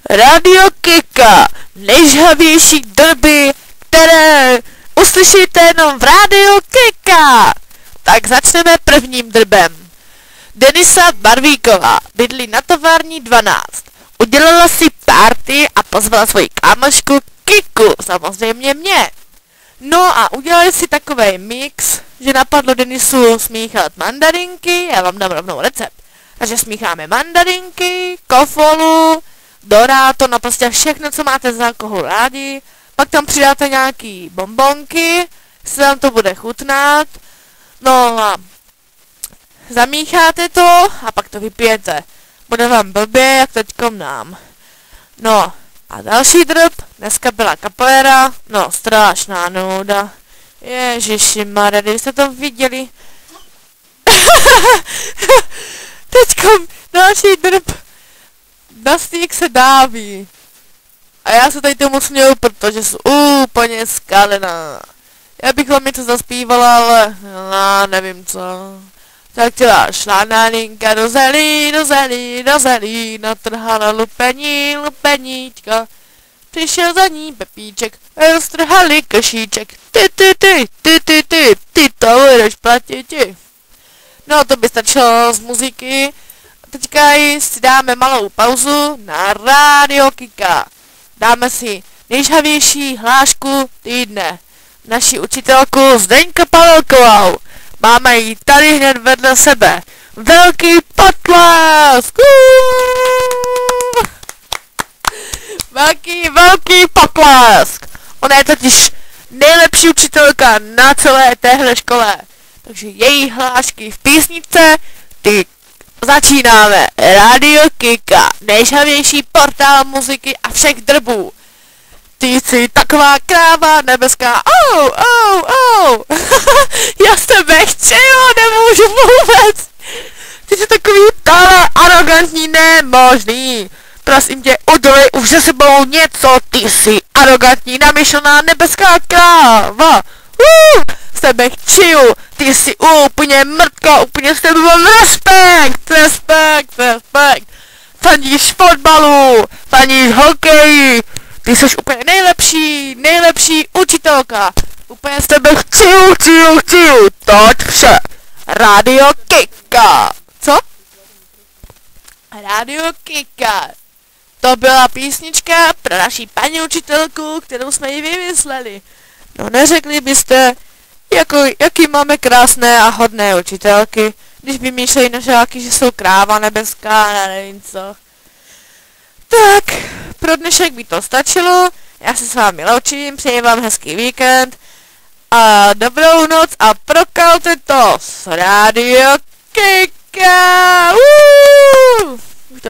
Radio Kika, nejžhavější drby, které uslyšíte jenom v Radio Kika. Tak začneme prvním drbem. Denisa Barvíková bydlí na tovární 12. Udělala si party a pozvala svoji kámošku Kiku, samozřejmě mě. No a udělali si takovej mix, že napadlo Denisu smíchat mandarinky, já vám dám rovnou recept. Takže smícháme mandarinky, kofolu, doráto, no prostě všechno, co máte z alkoholu rádi. Pak tam přidáte nějaký bonbonky, se vám to bude chutnat. No a zamícháte to a pak to vypijete. Bude vám blbě, jak teďkom nám. No a další drb, dneska byla capoeira, no strašná nuda. Ježišimarja, kdybyste to viděli. Teďkom další drb. Dustík se dáví. A já se tady tomu směju, protože jsem úplně skalená. Já bych vám něco zaspívala, ale no, nevím co. Tak třeba šla Nalinka do zelí, natrhala lupeníčka. Přišel za ní Pepíček, roztrhali košíček. Ty to budeš platit. No to by stačilo z muziky. Teďka si dáme malou pauzu na Radio Kika. Dáme si nejžhavější hlášku týdne. Naši učitelku Zdeňka Pavelkovou. Máme ji tady hned vedle sebe. Velký potlesk! Velký potlesk! Ona je totiž nejlepší učitelka na celé téhle škole. Takže její hlášky v písničce, ty začínáme. Radio Kika, nejžhavější portál muziky a všech drbů. Ty jsi taková kráva nebeská, já s tebe chtěju, nemůžu vůbec. Ty jsi takový tohle arrogantní, nemožný. Prosím tě, udělej už se sebou něco, ty jsi arrogantní, namyšlená nebeská kráva. S tebe chtěju, ty jsi úplně mrtka, úplně s tebe mám respekt. Fandíš fotbalu, fandíš hokeji. Ty jsi úplně nejlepší učitelka. Úplně z tebe chtěju. Toť vše. Radio Kika. Co? Radio Kika. To byla písnička pro naši paní učitelku, kterou jsme ji vymysleli. No neřekli byste, jaký máme krásné a hodné učitelky, když vymýšlejí na žáky, že jsou kráva nebeská a nevím co. Tak, pro dnešek by to stačilo, já se s vámi loučím, přeji vám hezký víkend a dobrou noc a prokalte to s Radio Kika!